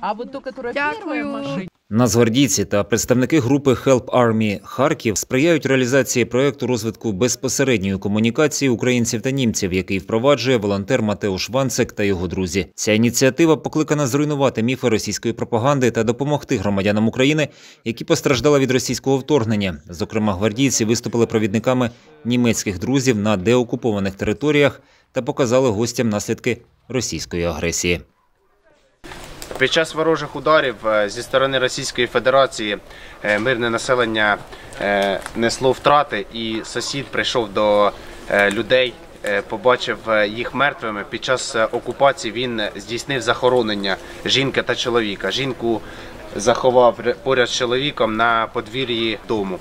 А вот то, которая первая в машине. Нацгвардійці та представники групи Help Army Харків сприяють реалізації проєкту розвитку безпосередньої комунікації українців та німців, який впроваджує волонтер Матеуш Ванцек та його друзі. Ця ініціатива покликана зруйнувати міфи російської пропаганди та допомогти громадянам України, які постраждали від російського вторгнення. Зокрема, гвардійці виступили провідниками німецьких друзів на деокупованих територіях та показали гостям наслідки російської агресії. Під час ворожих ударів зі сторони Російської Федерації мирне населення несло втрати, і сусід прийшов до людей, побачив їх мертвими. Під час окупації він здійснив захоронення жінки та чоловіка. Жінку заховав поряд з чоловіком на подвір'ї дому.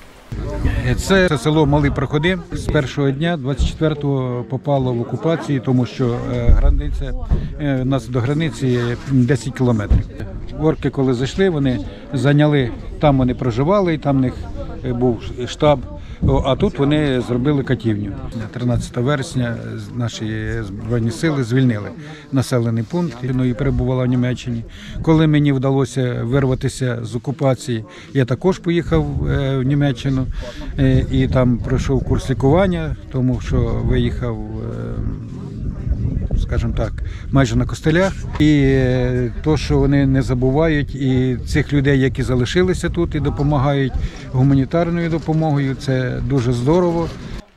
Це село Малі Проходи. З першого дня, 24-го, попало в окупацію, тому що у нас до границі 10 кілометрів. Орки, коли зайшли, вони зайняли, там вони проживали, і там в них був штаб, а тут вони зробили катівню. 13 вересня наші Збройні сили звільнили населений пункт і перебувала в Німеччині. Коли мені вдалося вирватися з окупації, я також поїхав в Німеччину і там пройшов курс лікування, тому що виїхав, скажімо так, майже на костелях. І то, що вони не забувають, і цих людей, які залишилися тут і допомагають гуманітарною допомогою, це дуже здорово.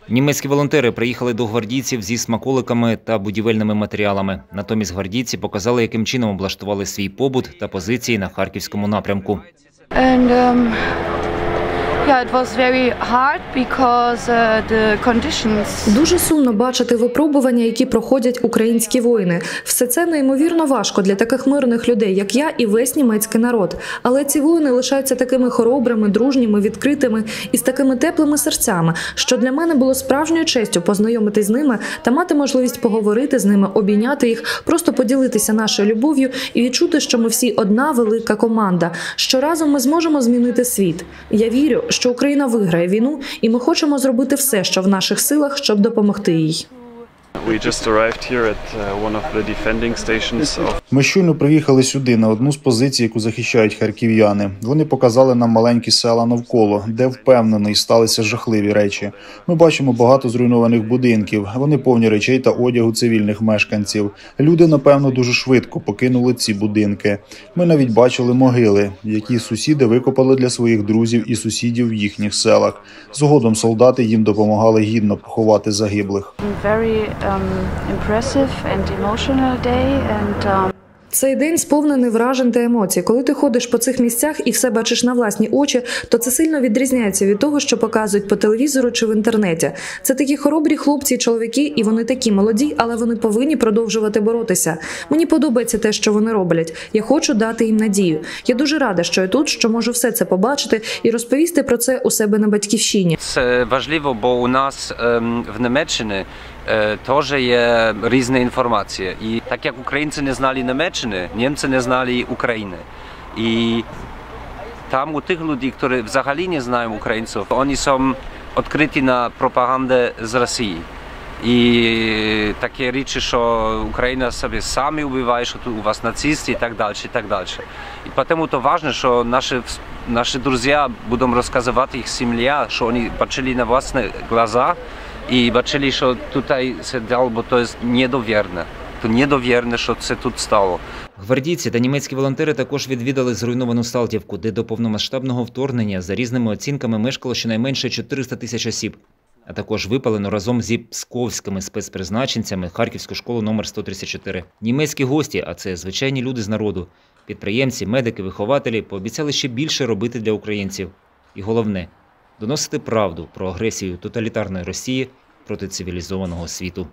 Німецькі волонтери приїхали до гвардійців зі смаколиками та будівельними матеріалами. Натомість гвардійці показали, яким чином облаштували свій побут та позиції на Харківському напрямку. Дуже сумно бачити випробування, які проходять українські воїни. Все це неймовірно важко для таких мирних людей, як я і весь німецький народ. Але ці воїни лишаються такими хоробрими, дружніми, відкритими і з такими теплими серцями, що для мене було справжньою честю познайомитись з ними та мати можливість поговорити з ними, обійняти їх, просто поділитися нашою любов'ю і відчути, що ми всі одна велика команда, що разом ми зможемо змінити світ. Я вірю, що Україна виграє війну, і ми хочемо зробити все, що в наших силах, щоб допомогти їй. Ми щойно приїхали сюди, на одну з позицій, яку захищають харків'яни. Вони показали нам маленькі села навколо, де, впевнений, сталися жахливі речі. Ми бачимо багато зруйнованих будинків, вони повні речей та одягу цивільних мешканців. Люди, напевно, дуже швидко покинули ці будинки. Ми навіть бачили могили, які сусіди викопали для своїх друзів і сусідів в їхніх селах. Згодом солдати їм допомагали гідно поховати загиблих. Цей день сповнений вражень та емоцій. Коли ти ходиш по цих місцях і все бачиш на власні очі, то це сильно відрізняється від того, що показують по телевізору чи в інтернеті. Це такі хоробрі хлопці і чоловіки, і вони такі молоді, але вони повинні продовжувати боротися. Мені подобається те, що вони роблять. Я хочу дати їм надію. Я дуже рада, що я тут, що можу все це побачити і розповісти про це у себе на батьківщині. Це важливо, бо у нас в Німеччині теж є різні інформації. І так як українці не знали Німеччини, німці не знали України. І там у тих людей, які взагалі не знають українців, вони są відкриті на пропаганду з Росії. І такі речі, що Україна собі самі вбиває, що тут у вас нацисти і так далі, і так далі. І тому то важливо, що наші друзі будуть розказувати їх сім'я, що вони бачили на власні очі, і бачили, що тут це дало, бо то є недовірне. То недовірне, що це тут стало. Гвардійці та німецькі волонтери також відвідали зруйновану Салтівку, де до повномасштабного вторгнення, за різними оцінками, мешкало щонайменше 400 тисяч осіб. А також випалено разом зі псковськими спецпризначенцями Харківську школу номер 134. Німецькі гості, а це звичайні люди з народу, підприємці, медики, вихователі, пообіцяли ще більше робити для українців. І головне – доносити правду про агресію тоталітарної Росії проти цивілізованого світу.